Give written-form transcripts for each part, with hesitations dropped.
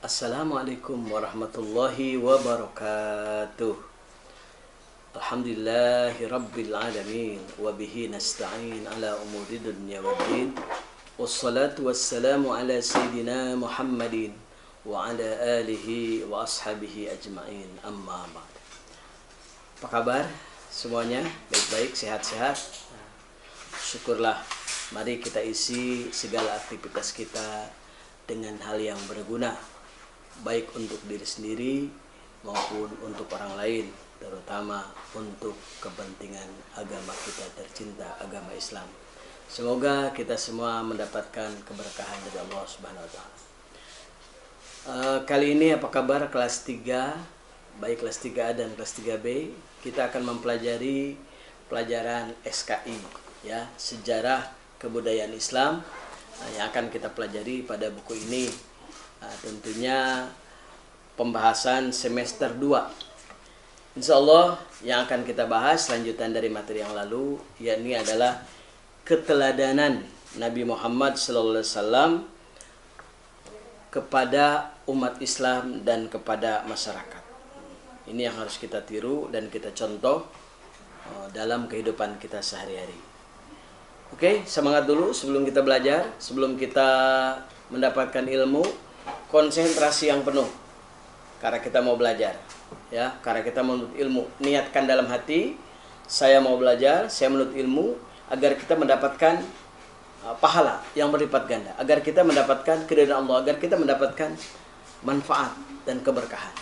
Assalamualaikum warahmatullahi wabarakatuh. Alhamdulillahi rabbil alamin. Wabihi nasta'in ala umuri dunya waddin. Wassalatu wassalamu ala sayyidina Muhammadin wa ala alihi wa ashabihi ajma'in. Amma ba'd. Apa kabar semuanya? Baik-baik, sehat-sehat? Syukurlah. Mari kita isi segala aktivitas kita dengan hal yang berguna, baik untuk diri sendiri maupun untuk orang lain, terutama untuk kepentingan agama kita tercinta, agama Islam. Semoga kita semua mendapatkan keberkahan dari Allah Subhanahu wa Ta'ala. Kali ini apa kabar kelas 3, baik kelas 3A dan kelas 3B, kita akan mempelajari pelajaran SKI, ya, Sejarah Kebudayaan Islam, yang akan kita pelajari pada buku ini. Tentunya pembahasan semester 2. Insya Allah yang akan kita bahas lanjutan dari materi yang lalu, yakni adalah keteladanan Nabi Muhammad SAW kepada umat Islam dan kepada masyarakat. Ini yang harus kita tiru dan kita contoh dalam kehidupan kita sehari-hari. Oke, semangat dulu sebelum kita belajar, sebelum kita mendapatkan ilmu. Konsentrasi yang penuh karena kita mau belajar, ya, karena kita menuntut ilmu. Niatkan dalam hati, saya mau belajar, saya menuntut ilmu agar kita mendapatkan pahala yang berlipat ganda, agar kita mendapatkan keridhaan Allah, agar kita mendapatkan manfaat dan keberkahan,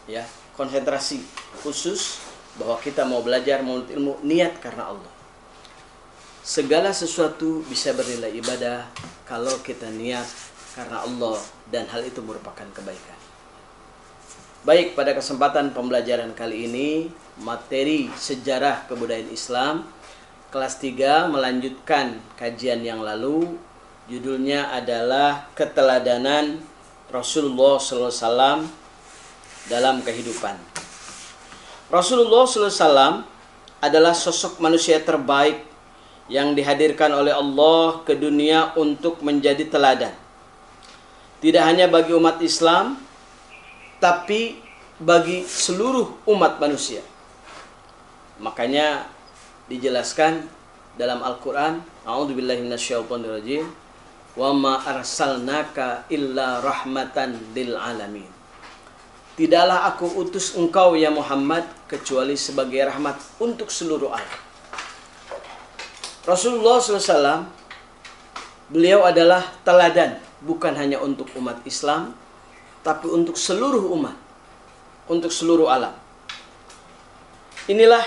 ya. Konsentrasi khusus bahwa kita mau belajar, menuntut ilmu, niat karena Allah. Segala sesuatu bisa bernilai ibadah kalau kita niat karena Allah dan hal itu merupakan kebaikan. Baik, pada kesempatan pembelajaran kali ini, materi sejarah kebudayaan Islam kelas 3 melanjutkan kajian yang lalu. Judulnya adalah keteladanan Rasulullah SAW dalam kehidupan. Rasulullah SAW adalah sosok manusia terbaik yang dihadirkan oleh Allah ke dunia untuk menjadi teladan. Tidak hanya bagi umat Islam, tapi bagi seluruh umat manusia. Makanya dijelaskan dalam Al-Quran, A'udzubillahi minasyaitonirrajim, wa ma arsalnaka illa rahmatan lil alamin. Tidaklah aku utus engkau ya Muhammad kecuali sebagai rahmat untuk seluruh alam. Rasulullah SAW, beliau adalah teladan, bukan hanya untuk umat Islam, tapi untuk seluruh umat, untuk seluruh alam. Inilah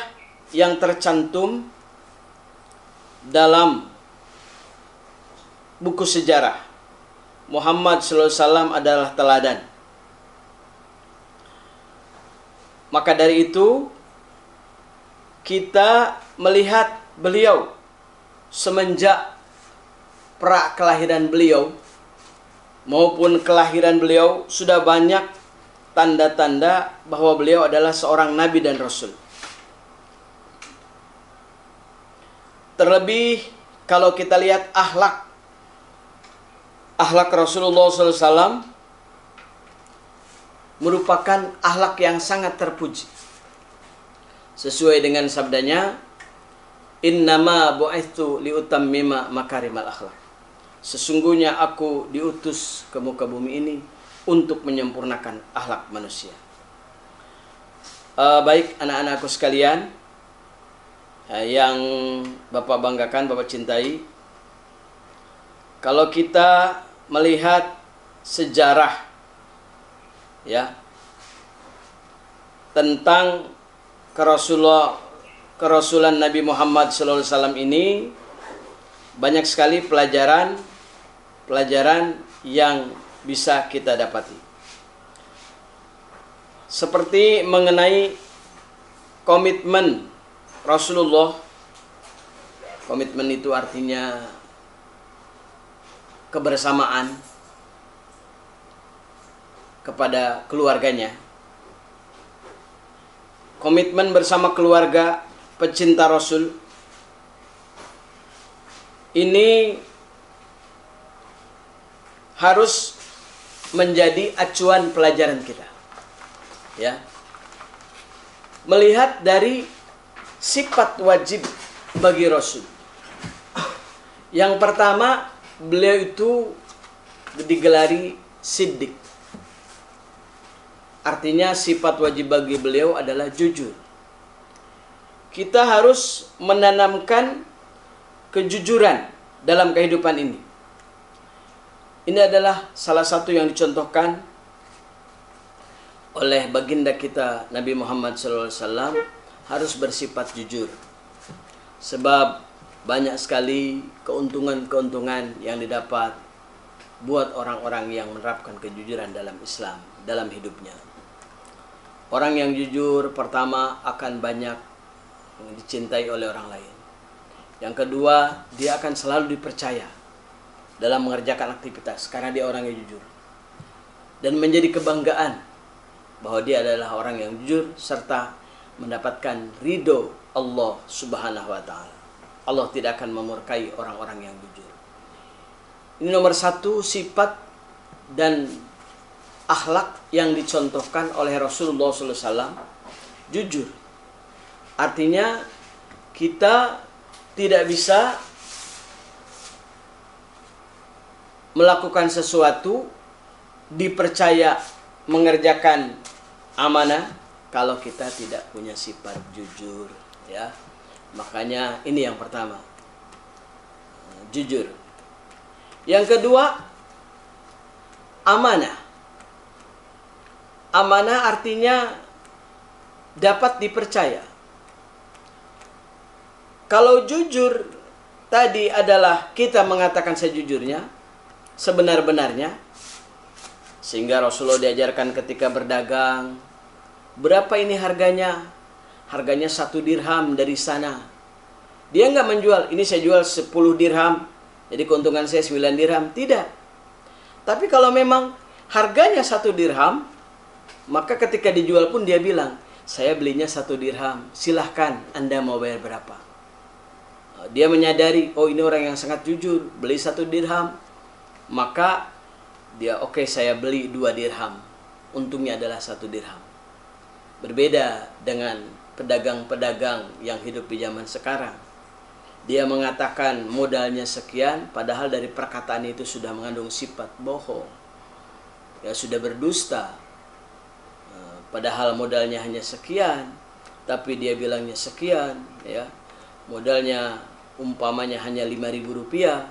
yang tercantum dalam buku sejarah. Muhammad SAW adalah teladan. Maka dari itu, kita melihat beliau semenjak pra kelahiran beliau maupun kelahiran beliau, sudah banyak tanda-tanda bahwa beliau adalah seorang nabi dan rasul. Terlebih kalau kita lihat akhlak Rasulullah SAW merupakan akhlak yang sangat terpuji. Sesuai dengan sabdanya, innama bu'itsu liutammima makarimal akhlak. Sesungguhnya aku diutus ke muka bumi ini untuk menyempurnakan akhlak manusia. Baik anak-anakku sekalian, yang Bapak banggakan, Bapak cintai, kalau kita melihat sejarah, ya, tentang kerasulan Nabi Muhammad SAW ini, banyak sekali pelajaran yang bisa kita dapati. Seperti mengenai komitmen Rasulullah. Komitmen itu artinya kebersamaan kepada keluarganya. Komitmen bersama keluarga pecinta Rasul ini harus menjadi acuan pelajaran kita. Ya. Melihat dari sifat wajib bagi Rasul. Yang pertama, beliau itu digelari Siddiq. Artinya sifat wajib bagi beliau adalah jujur. Kita harus menanamkan kejujuran dalam kehidupan ini. Ini adalah salah satu yang dicontohkan oleh baginda kita Nabi Muhammad SAW, harus bersifat jujur. Sebab banyak sekali keuntungan-keuntungan yang didapat buat orang-orang yang menerapkan kejujuran dalam Islam, dalam hidupnya. Orang yang jujur pertama akan banyak dicintai oleh orang lain. Yang kedua, dia akan selalu dipercaya dalam mengerjakan aktivitas karena dia orang yang jujur. Dan menjadi kebanggaan bahwa dia adalah orang yang jujur serta mendapatkan ridho Allah Subhanahu wa taala. Allah tidak akan memurkai orang-orang yang jujur. Ini nomor satu sifat dan akhlak yang dicontohkan oleh Rasulullah SAW, jujur. Artinya kita tidak bisa melakukan sesuatu, dipercaya mengerjakan amanah kalau kita tidak punya sifat jujur, ya. Makanya ini yang pertama, jujur. Yang kedua, amanah. Amanah artinya dapat dipercaya. Kalau jujur tadi adalah kita mengatakan sejujurnya, sebenar-benarnya, sehingga Rasulullah diajarkan ketika berdagang, berapa ini harganya? Harganya 1 dirham dari sana. Dia nggak menjual, ini saya jual 10 dirham, jadi keuntungan saya 9 dirham. Tidak. Tapi kalau memang harganya 1 dirham, maka ketika dijual pun dia bilang, saya belinya 1 dirham, silahkan Anda mau bayar berapa. Dia menyadari, oh ini orang yang sangat jujur, beli 1 dirham. Maka dia, oke, saya beli 2 dirham, untungnya adalah 1 dirham. Berbeda dengan pedagang-pedagang yang hidup di zaman sekarang. Dia mengatakan modalnya sekian, padahal dari perkataan itu sudah mengandung sifat bohong. Ya, sudah berdusta. Padahal modalnya hanya sekian, tapi dia bilangnya sekian, ya. Modalnya umpamanya hanya 5.000 rupiah,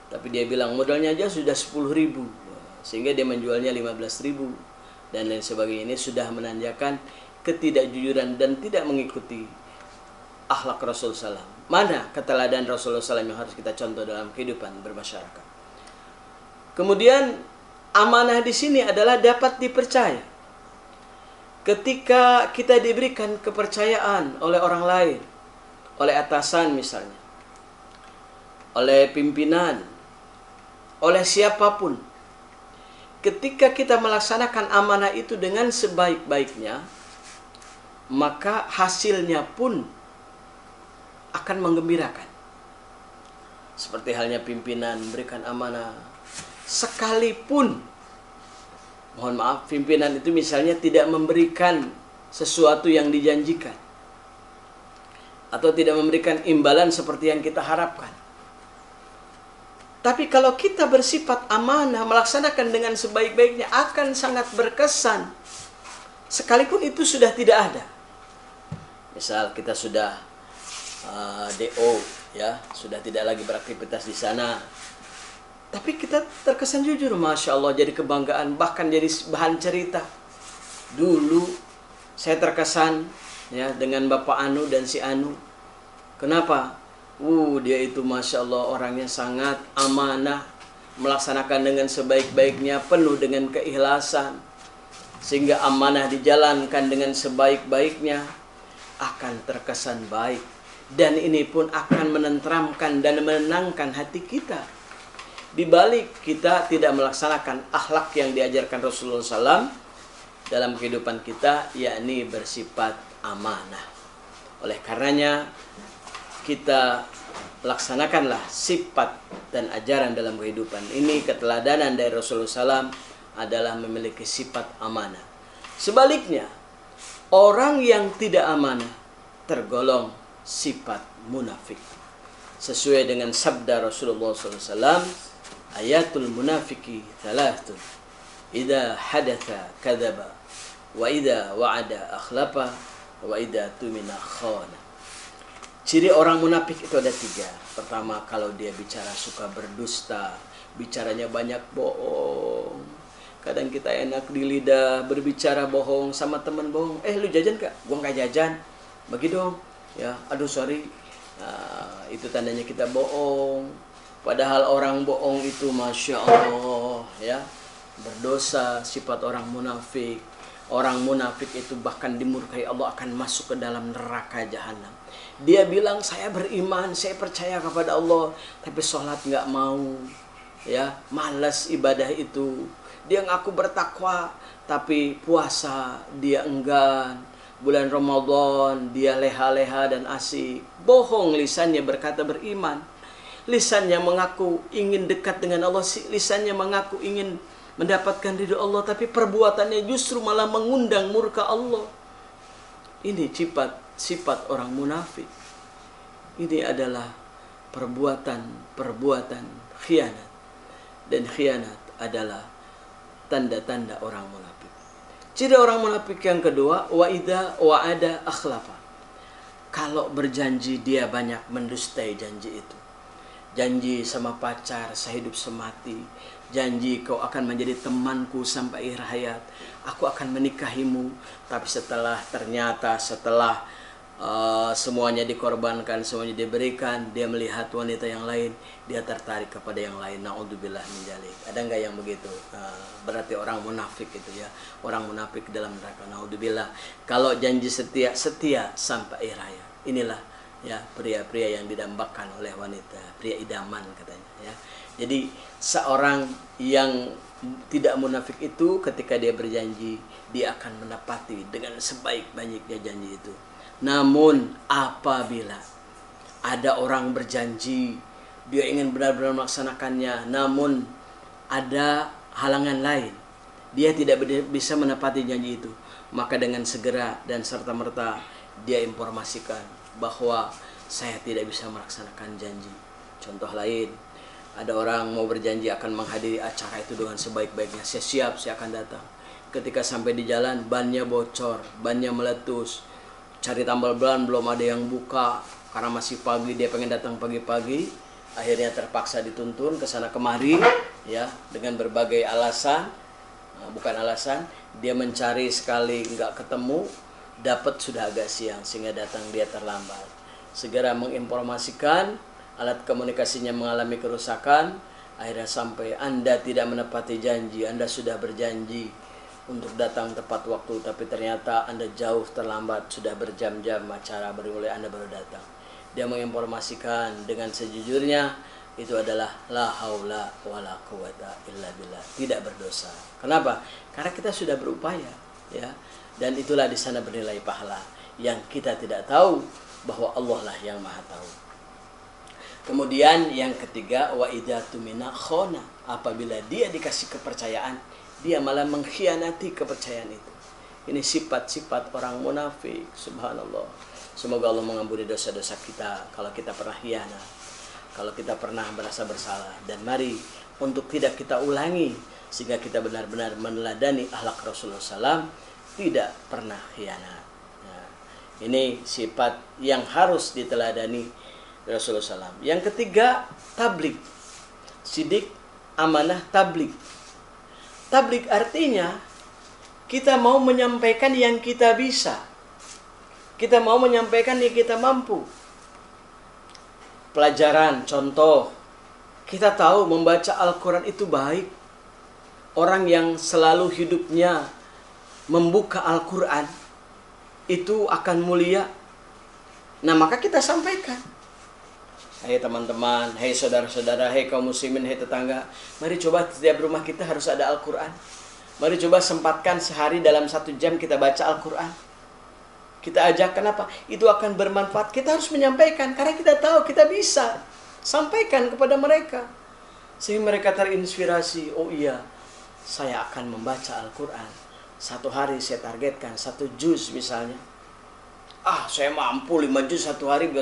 tapi dia bilang modalnya aja sudah 10.000, sehingga dia menjualnya 15.000 dan lain sebagainya. Ini sudah menandakan ketidakjujuran dan tidak mengikuti akhlak Rasulullah SAW. Mana keteladanan Rasulullah SAW yang harus kita contoh dalam kehidupan bermasyarakat? Kemudian amanah di sini adalah dapat dipercaya. Ketika kita diberikan kepercayaan oleh orang lain, oleh atasan misalnya, oleh pimpinan, oleh siapapun, ketika kita melaksanakan amanah itu dengan sebaik-baiknya, maka hasilnya pun akan menggembirakan. Seperti halnya pimpinan berikan amanah, sekalipun, mohon maaf, pimpinan itu misalnya tidak memberikan sesuatu yang dijanjikan, atau tidak memberikan imbalan seperti yang kita harapkan. Tapi kalau kita bersifat amanah, melaksanakan dengan sebaik-baiknya, akan sangat berkesan, sekalipun itu sudah tidak ada. Misal kita sudah DO, ya, sudah tidak lagi beraktivitas di sana, tapi kita terkesan jujur, Masya Allah, jadi kebanggaan, bahkan jadi bahan cerita. Dulu saya terkesan, ya, dengan Bapak Anu dan si Anu. Kenapa? Dia itu Masya Allah orangnya sangat amanah, melaksanakan dengan sebaik-baiknya, penuh dengan keikhlasan, sehingga amanah dijalankan dengan sebaik-baiknya akan terkesan baik, dan ini pun akan menenteramkan dan menenangkan hati kita. Di balik kita tidak melaksanakan akhlak yang diajarkan Rasulullah SAW dalam kehidupan kita, yakni bersifat amanah. Oleh karenanya kita laksanakanlah sifat dan ajaran dalam kehidupan ini, keteladanan dari Rasulullah SAW adalah memiliki sifat amanah. Sebaliknya, orang yang tidak amanah tergolong sifat munafik. Sesuai dengan sabda Rasulullah SAW, ayatul munafiki thalathun, idza hadatha kadzaba, wa idza wa'ada akhlafa, wa idza tumina khana. Ciri orang munafik itu ada 3. Pertama, kalau dia bicara suka berdusta, bicaranya banyak bohong. Kadang kita enak di lidah berbicara bohong sama teman bohong. Lu jajan gak? Gua gak jajan. Bagi dong. Ya, aduh sorry. Nah, itu tandanya kita bohong. Padahal orang bohong itu Masya Allah, ya, berdosa, sifat orang munafik. Orang munafik itu bahkan dimurkai Allah, akan masuk ke dalam neraka jahanam. Dia bilang saya beriman, saya percaya kepada Allah, tapi sholat nggak mau, ya, malas ibadah itu. Dia ngaku bertakwa, tapi puasa dia enggan. Bulan Ramadan dia leha-leha dan asik. Bohong lisannya berkata beriman. Lisannya mengaku ingin dekat dengan Allah, lisannya mengaku ingin mendapatkan ridho Allah, tapi perbuatannya justru malah mengundang murka Allah. Ini sifat orang munafik. Ini adalah perbuatan khianat. Dan khianat adalah tanda-tanda orang munafik. Ciri orang munafik yang kedua, wa idza wa'ada akhlafa. Kalau berjanji dia banyak mendustai janji itu. Janji sama pacar sehidup semati, janji kau akan menjadi temanku sampai akhir hayat, aku akan menikahimu. Tapi setelah semuanya dikorbankan, semuanya diberikan, dia melihat wanita yang lain, dia tertarik kepada yang lain. Naudzubillah min dzalik. Ada enggak yang begitu? Berarti orang munafik itu, ya, orang munafik dalam neraka. Naudzubillah. Kalau janji setia sampai akhir hayat. Inilah, ya, pria-pria yang didambakan oleh wanita, pria idaman katanya, ya. Jadi seorang yang tidak munafik itu ketika dia berjanji, dia akan menepati dengan sebaik-baiknya janji itu. Namun apabila ada orang berjanji, dia ingin benar-benar melaksanakannya, namun ada halangan lain, dia tidak bisa menepati janji itu, maka dengan segera dan serta-merta dia informasikan bahwa saya tidak bisa melaksanakan janji. Contoh lain, ada orang mau berjanji akan menghadiri acara itu dengan sebaik-baiknya. Saya siap, saya akan datang. Ketika sampai di jalan, bannya bocor, bannya meletus. Cari tambal ban belum ada yang buka. Karena masih pagi, dia pengen datang pagi-pagi. Akhirnya terpaksa dituntun ke sana kemari, ya, dengan berbagai alasan. Bukan alasan, dia mencari sekali nggak ketemu, dapat sudah agak siang sehingga datang dia terlambat. Segera menginformasikan, alat komunikasinya mengalami kerusakan, akhirnya sampai Anda tidak menepati janji. Anda sudah berjanji untuk datang tepat waktu, tapi ternyata Anda jauh terlambat, sudah berjam-jam acara bermulai, Anda baru datang. Dia menginformasikan dengan sejujurnya, itu adalah la haula wala quwata illa billah, tidak berdosa. Kenapa? Karena kita sudah berupaya, ya. Dan itulah di sana bernilai pahala yang kita tidak tahu bahwa Allah lah yang Maha tahu. Kemudian yang ketiga, wa idza tumina khona. Apabila dia dikasih kepercayaan, dia malah mengkhianati kepercayaan itu. Ini sifat-sifat orang munafik. Subhanallah. Semoga Allah mengampuni dosa-dosa kita kalau kita pernah khianat, kalau kita pernah merasa bersalah. Dan mari untuk tidak kita ulangi, sehingga kita benar-benar meneladani akhlak Rasulullah SAW, tidak pernah khianat. Nah, ini sifat yang harus diteladani Rasulullah SAW. Yang ketiga, tabligh. Sidik, amanah, tabligh. Tabligh artinya kita mau menyampaikan yang kita bisa. Kita mau menyampaikan yang kita mampu. Pelajaran, contoh, kita tahu membaca Al-Quran itu baik. Orang yang selalu hidupnya membuka Al-Quran itu akan mulia. Nah, maka kita sampaikan. Hai teman-teman, hai saudara-saudara, hai kaum muslimin, hai tetangga, mari coba setiap rumah kita harus ada Al-Quran. Mari coba sempatkan sehari dalam 1 jam kita baca Al-Quran. Kita ajak, kenapa? Itu akan bermanfaat. Kita harus menyampaikan karena kita tahu kita bisa sampaikan kepada mereka, sehingga mereka terinspirasi. Oh iya, saya akan membaca Al-Quran. Satu hari saya targetkan 1 juz misalnya. Saya mampu 5 juz satu hari,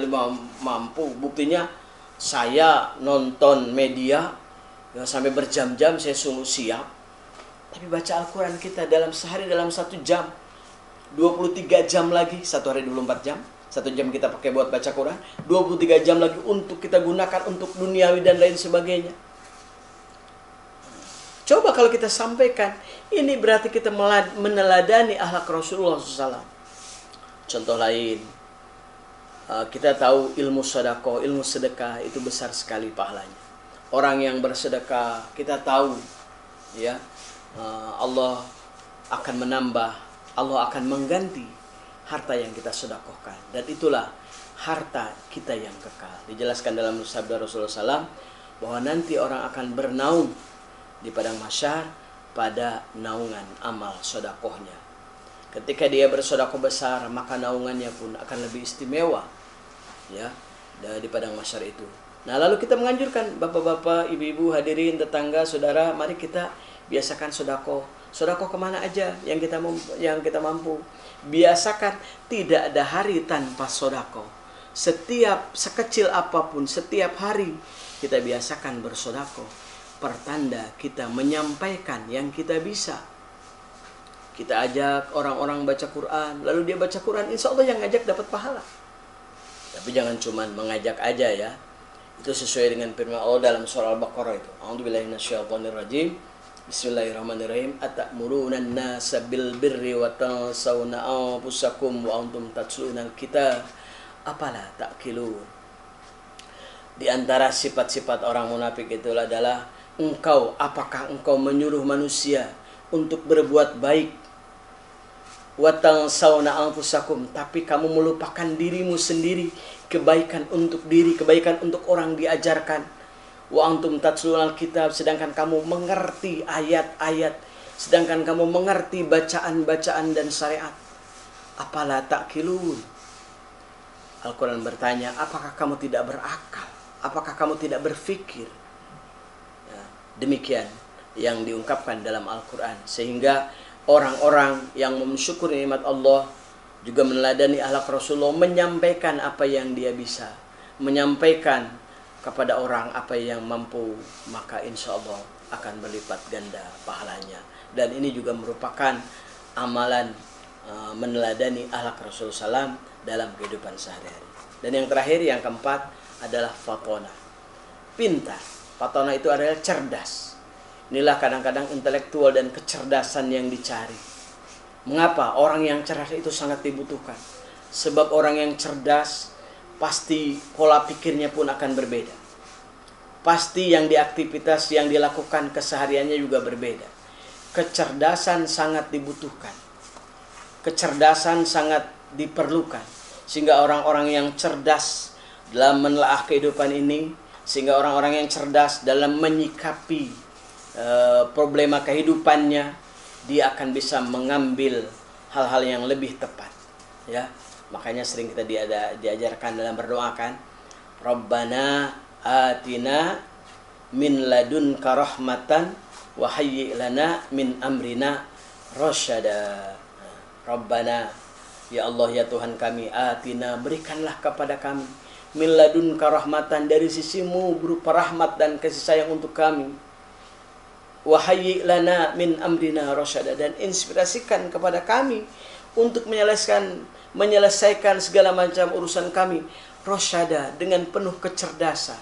mampu. Buktinya saya nonton media ya, sampai berjam-jam saya sungguh siap. Tapi baca Al-Quran kita dalam sehari dalam 1 jam, 23 jam lagi, satu hari 24 jam, 1 jam kita pakai buat baca Quran, 23 jam lagi untuk kita gunakan untuk duniawi dan lain sebagainya. Coba kalau kita sampaikan, ini berarti kita meneladani akhlak Rasulullah SAW. Contoh lain, kita tahu ilmu sedekah, ilmu sedekah itu besar sekali pahalanya. Orang yang bersedekah, kita tahu ya, Allah akan menambah, Allah akan mengganti harta yang kita sedekahkan, dan itulah harta kita yang kekal. Dijelaskan dalam sabda Rasulullah SAW bahwa nanti orang akan bernaung di padang mahsyar pada naungan amal sedekahnya. Ketika dia bersedekah besar, maka naungannya pun akan lebih istimewa ya di padang mahsyar itu. Nah, lalu kita menganjurkan bapak-bapak, ibu-ibu, hadirin, tetangga, saudara, mari kita biasakan sedekah. Sedekah kemana aja yang kita mampu. Biasakan tidak ada hari tanpa sedekah. Setiap sekecil apapun, setiap hari kita biasakan bersedekah. Pertanda kita menyampaikan yang kita bisa. Kita ajak orang-orang baca Quran, lalu dia baca Quran, insya Allah yang ngajak dapat pahala. Tapi jangan cuma mengajak aja ya. Itu sesuai dengan firman Allah dalam surah Al-Baqarah itu. A'udzubillahi minasyaitonirrajim. Bismillahirrahmanirrahim. Atamuruna an-nasa bil birri wa tansawna anfusakum wa antum tatlunal kitab. Afala ta'qilun. Di antara sifat-sifat orang munafik itulah adalah apakah engkau menyuruh manusia untuk berbuat baik, watang sauna anfusakum, tapi kamu melupakan dirimu sendiri, kebaikan untuk diri, kebaikan untuk orang diajarkan. Wa antum tatlunal kitab, sedangkan kamu mengerti ayat-ayat, sedangkan kamu mengerti bacaan-bacaan dan syariat. Apalah ta'qilun. Al-Quran bertanya, apakah kamu tidak berakal? Apakah kamu tidak berfikir? Ya, demikian yang diungkapkan dalam Al-Quran. Sehingga orang-orang yang mensyukuri nikmat Allah juga meneladani akhlak Rasulullah, menyampaikan apa yang dia bisa, menyampaikan kepada orang apa yang mampu, maka insya Allah akan berlipat ganda pahalanya. Dan ini juga merupakan amalan meneladani akhlak Rasulullah SAW dalam kehidupan sehari-hari. Dan yang terakhir, yang keempat adalah fatona, pintar. Fatona itu adalah cerdas. Inilah kadang-kadang intelektual dan kecerdasan yang dicari. Mengapa? Orang yang cerdas itu sangat dibutuhkan. Sebab orang yang cerdas pasti pola pikirnya pun akan berbeda. Pasti yang aktivitas yang dilakukan kesehariannya juga berbeda. Kecerdasan sangat dibutuhkan. Kecerdasan sangat diperlukan. Sehingga orang-orang yang cerdas dalam menelaah kehidupan ini, sehingga orang-orang yang cerdas dalam menyikapi problema kehidupannya, dia akan bisa mengambil hal-hal yang lebih tepat. Ya, makanya sering kita diajarkan dalam berdoa kan, Rabbana atina min ladunka rahmatan wa hayyi' lana min amrina rasyada. Rabbana, ya Allah ya Tuhan kami, atina, berikanlah kepada kami, min ladunka rahmatan, dari sisimu berupa rahmat dan kasih sayang untuk kami, wa hayyi' lana min amrina rasyada, dan inspirasikan kepada kami untuk menyelesaikan segala macam urusan kami, rasyada, dengan penuh kecerdasan,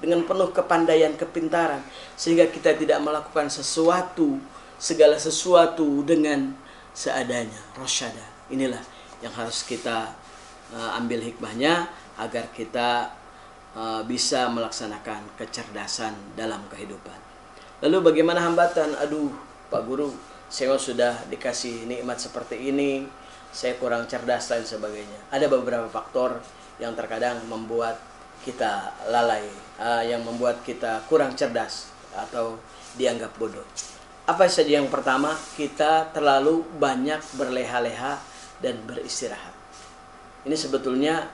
dengan penuh kepandaian, kepintaran, sehingga kita tidak melakukan segala sesuatu dengan seadanya. Rasyada, inilah yang harus kita ambil hikmahnya agar kita bisa melaksanakan kecerdasan dalam kehidupan. Lalu bagaimana hambatan? Aduh Pak Guru, saya sudah dikasih nikmat seperti ini, saya kurang cerdas dan sebagainya. Ada beberapa faktor yang terkadang membuat kita lalai, yang membuat kita kurang cerdas atau dianggap bodoh. Apa saja? Yang pertama, kita terlalu banyak berleha-leha dan beristirahat. Ini sebetulnya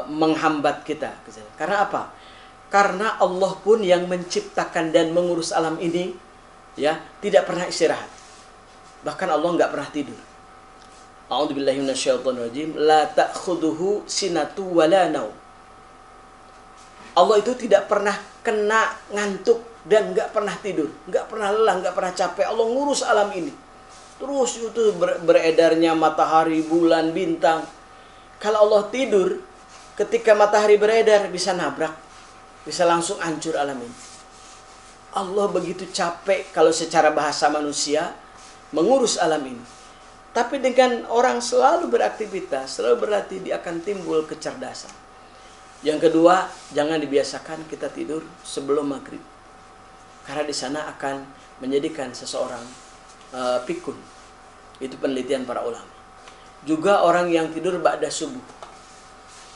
menghambat kita. Karena apa? Karena Allah pun yang menciptakan dan mengurus alam ini ya, tidak pernah istirahat. Bahkan Allah nggak pernah tidur. A'udzubillahi minasyaitonirrajim. La ta'khuduhu sinatu wala naum. Allah itu tidak pernah kena ngantuk dan nggak pernah tidur, nggak pernah lelah, nggak pernah capek. Allah ngurus alam ini. Terus itu beredarnya matahari, bulan, bintang. Kalau Allah tidur, ketika matahari beredar bisa nabrak, bisa langsung hancur alam ini. Allah begitu capek kalau secara bahasa manusia mengurus alam ini. Tapi dengan orang selalu beraktivitas, selalu berlatih, dia akan timbul kecerdasan. Yang kedua, jangan dibiasakan kita tidur sebelum maghrib. Karena di sana akan menjadikan seseorang pikun. Itu penelitian para ulama. Juga orang yang tidur ba'da subuh.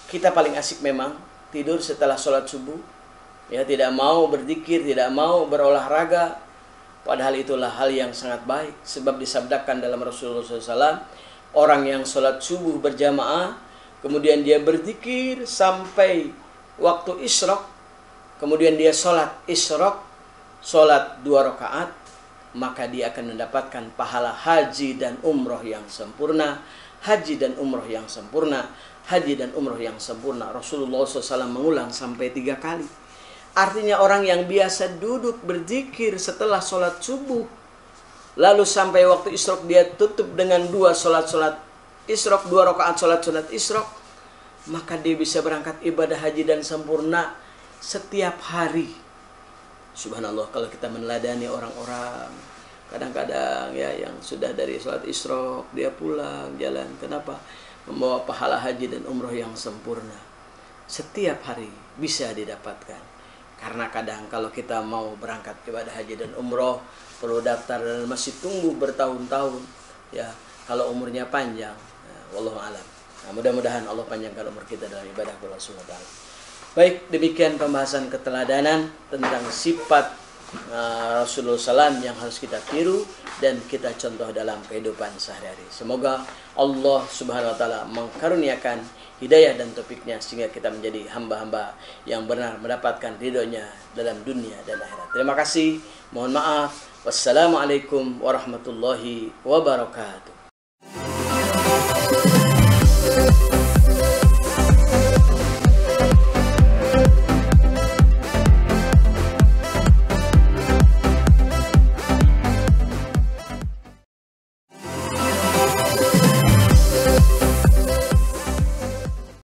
Kita paling asik memang tidur setelah sholat subuh. Ya, tidak mau berzikir, tidak mau berolahraga. Padahal itulah hal yang sangat baik. Sebab disabdakan dalam Rasulullah SAW, orang yang sholat subuh berjamaah, kemudian dia berzikir sampai waktu isyraq, kemudian dia sholat isyraq, sholat 2 rakaat, maka dia akan mendapatkan pahala haji dan umroh yang sempurna. Haji dan umroh yang sempurna. Haji dan umroh yang sempurna. Rasulullah SAW mengulang sampai 3 kali. Artinya orang yang biasa duduk berzikir setelah sholat subuh, lalu sampai waktu isyraq dia tutup dengan 2 sholat isyraq, 2 rakaat sholat isyraq, maka dia bisa berangkat ibadah haji dan sempurna setiap hari. Subhanallah, kalau kita meneladani orang-orang kadang-kadang ya yang sudah dari sholat isyraq dia pulang jalan, kenapa? Membawa pahala haji dan umroh yang sempurna. Setiap hari bisa didapatkan. Karena kadang kalau kita mau berangkat ibadah haji dan umroh perlu daftar dan masih tunggu bertahun-tahun. Ya, kalau umurnya panjang, wallahu a'lam. Nah, mudah-mudahan Allah panjangkan umur kita dalam ibadah kepada Allah Subhanahu wa taala. Baik, demikian pembahasan keteladanan tentang sifat Rasulullah SAW yang harus kita tiru dan kita contoh dalam kehidupan sehari-hari. Semoga Allah Subhanahu wa taala mengkaruniakan hidayah dan taufiknya sehingga kita menjadi hamba-hamba yang benar mendapatkan ridhonya dalam dunia dan akhirat. Terima kasih. Mohon maaf. Wassalamualaikum warahmatullahi wabarakatuh.